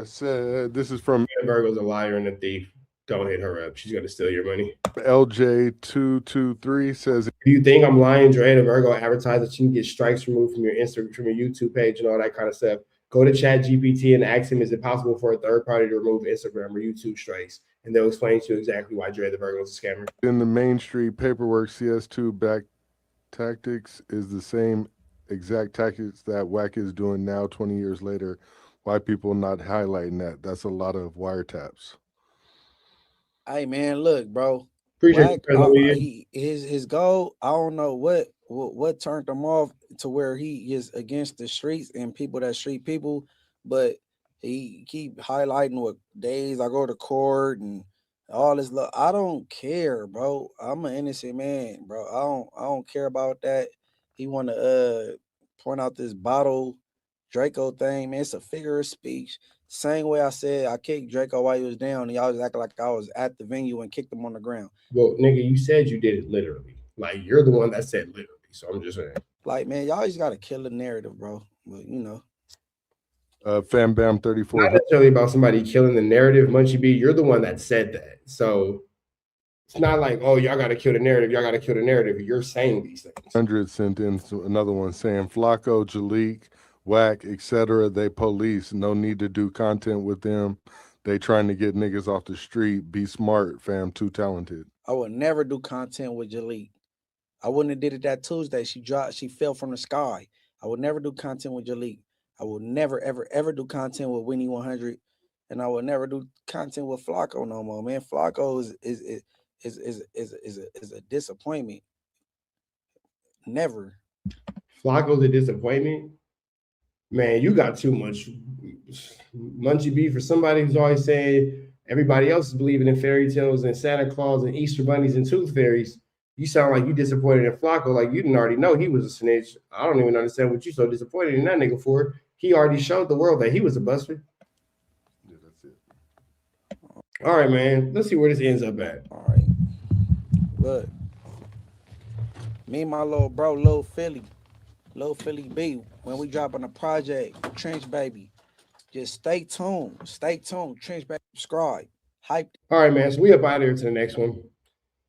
Said this is from Virgo's a liar and a thief. Don't hit her up. She's gonna steal your money. LJ223 says, "Do you think I'm lying, Dre the Virgo advertise that you can get strikes removed from your Instagram, from your YouTube page, and all that kind of stuff? Go to ChatGPT and ask him, is it possible for a third party to remove Instagram or YouTube strikes? And they'll explain to you exactly why Dre the Virgo is a scammer." In the Main Street paperwork, CS2 back tactics is the same exact tactics that Whack is doing now, 20 years later. Why people not highlighting that? That's a lot of wiretaps. Hey man, look, bro. Appreciate his goal. I don't know what turned him off to where he is against the streets and people that street people, but he keep highlighting what days I go to court and all this. I don't care, bro. I'm an innocent man, bro. I don't care about that. He want to point out this bottle Draco thing, man. It's a figure of speech. Same way I said I kicked Draco while he was down, and y'all was acting like I was at the venue and kicked him on the ground. Well, nigga, you said you did it literally. Like, you're the one that said literally. So I'm just saying. Like, man, y'all just gotta kill the narrative, bro. But you know. Fam Bam 34. Not necessarily about somebody killing the narrative, Munchie B. You're the one that said that. So it's not like, oh, y'all gotta kill the narrative. Y'all gotta kill the narrative. You're saying these things. 100 sent in another one saying Flakko, Jalik, Whack, etc. They police. No need to do content with them. They trying to get niggas off the street. Be smart, fam. Too talented. I would never do content with Jalik. I wouldn't have did it that Tuesday. She fell from the sky. I would never do content with Jalik. I would never, ever do content with Winnie 100, and I would never do content with Flakkos no more. Man, Flakkos is a disappointment. Never. Flakko's a disappointment. Man, you got too much Munchie B for somebody who's always saying everybody else is believing in fairy tales and Santa Claus and Easter bunnies and tooth fairies. You sound like you disappointed in Flakkos. Like you didn't already know he was a snitch. I don't even understand what you so disappointed in that nigga for. He already showed the world that he was a buster. Yeah, that's it. All right, man. Let's see where this ends up at. All right. Look. Me and my little bro, Lil Philly B, when we drop on the project, Trench Baby. Just stay tuned. Trench Baby, subscribe. Hype. All right, man. So we up out of here to the next one.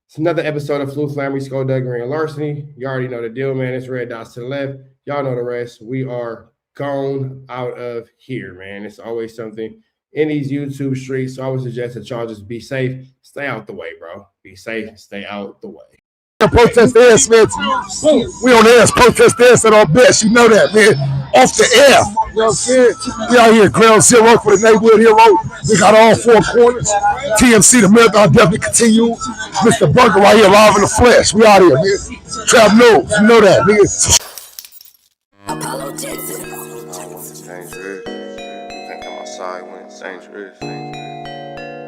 It's another episode of Flu, Flammery, Skullduggery, and Larceny. You already know the deal, man. It's red dots to the left. Y'all know the rest. We are gone out of here, man. It's always something in these YouTube streets. So I would suggest that y'all just be safe. Stay out the way, bro. Be safe. Stay out the way. Protest the air, Smith. We on the air, protest the air at our best. You know that, man. Off the air. You know what I'm saying? We out here, ground zero for the neighborhood hero. We got all four corners. TMC, the marathon definitely continue. Mr. Bunker right here, live in the flesh. We out here, man. Trap News, you know that, nigga. Apollo Jackson. Dangerous. You can't come outside when it's dangerous.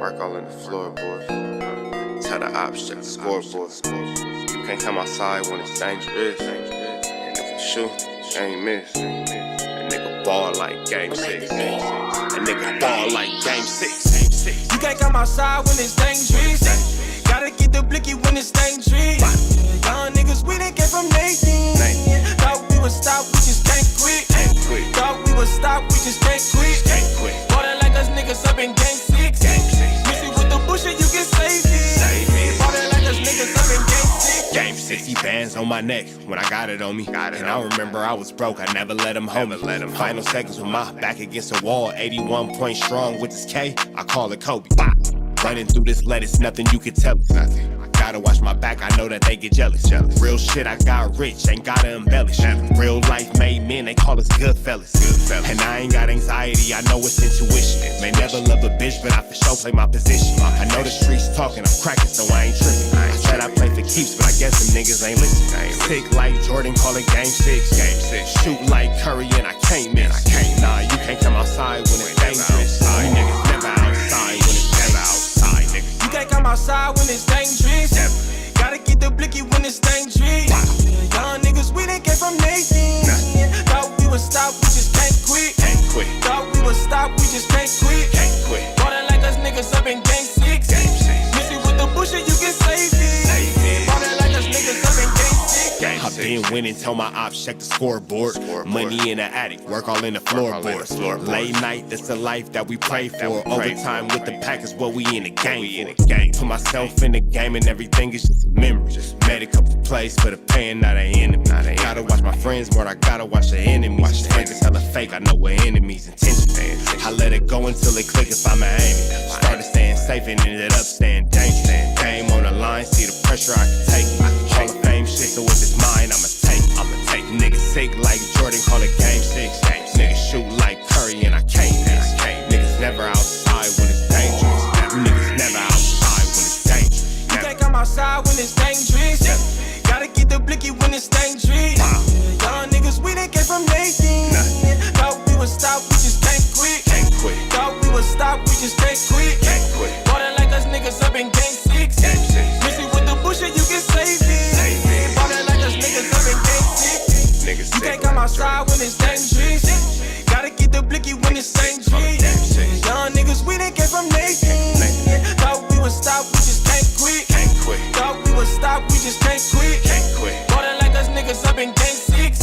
Work all in the floorboards. Tell the ops check the scoreboard. You can't come outside when it's dangerous. And if you shoot, you ain't miss. A nigga ball like game 6. A nigga ball like game 6. You can't come outside when it's dangerous. Gotta get the blicky when it's dangerous. Young niggas, we done came from Nathan. Thought we would stop, we just can't quit. Thought we would stop, we just can't quit. Bought it like us niggas up in game 6. Missy with the bullshit, you can save it. Bought it like us niggas up in game 6. Game 60 bands on my neck when I got it on me. And I remember I was broke, I never let them hold me. Final seconds with my back against the wall. 81 point strong with this K, I call it Kobe. Running through this lettuce, nothing you can tell us. Gotta watch my back, I know that they get jealous. Real shit, I got rich, ain't gotta embellish. Real life made men, they call us good fellas. And I ain't got anxiety, I know it's intuition. May never love a bitch, but I for sure play my position. I know the streets talking, I'm cracking, so I ain't tripping. I said I play for keeps, but I guess them niggas ain't listening. Sick like Jordan, call it game 6. Shoot like Curry, and I can't miss. Nah, you can't come outside when it's dangerous. You niggas never outside when it's dangerous. You can't come outside when it's dangerous. Gotta get the blicky when it's dangerous. Young niggas, we done came from Nathan. Thought we would stop, we just can't quit. Thought we would stop, we just can't quit. Bought it like us niggas up in game 6. Missy with the bullshit, you can save it. Bought it like us niggas up in game 6. I've been winning, tell my ops check the scoreboard. Money in the attic, work all in the floorboards. Late night, that's the life that we pray for. Overtime with the pack is what we in the game for. Put myself in the game and everything is just a memory. Made a couple plays for the pain, not an enemy. Gotta watch my friends more, I gotta watch the enemies. Friends is hella fake, I know what enemies intentions. I let it go until it click if I'm aiming. Started staying safe and ended up staying dangerous. Game on the line, see the pressure I can take. Hall of Fame shit, so with this mind, I'ma take. Niggas sick like Jordan, call it game 6. Niggas shoot like Curry, and I can't miss. Niggas never outside when it's dangerous. Niggas never outside when it's dangerous. You can't come outside when it's dangerous. Gotta get the blicky when it's dangerous. Young niggas, we done came from Nathan. Thought we would stop, we just can't quit. Thought we would stop, we just can't quit. Bought it like us niggas up in game 6. Missy with the bullshit, you can save it. Bought it like us niggas up in game 6. You can't come outside when it's dangerous. Gotta get the blicky when it's dangerous. Young niggas, we done came from Nathan. Thought we would stop, we just can't quit. Thought we would stop, we just can't quit. Bought it like us niggas up in game 6.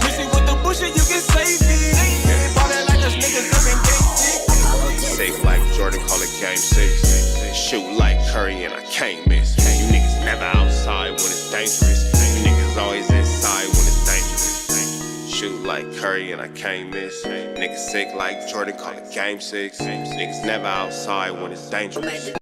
Missy with the bullshit, you can save it. Bought it like us niggas up in game 6. Sick like Jordan, call it game 6. Shoot like Curry, and I can't miss. You niggas never outside when it's dangerous. You niggas always inside when it's dangerous. Shoot like Curry, and I can't miss. Niggas sick like Jordan, call it game 6. Niggas never outside when it's dangerous.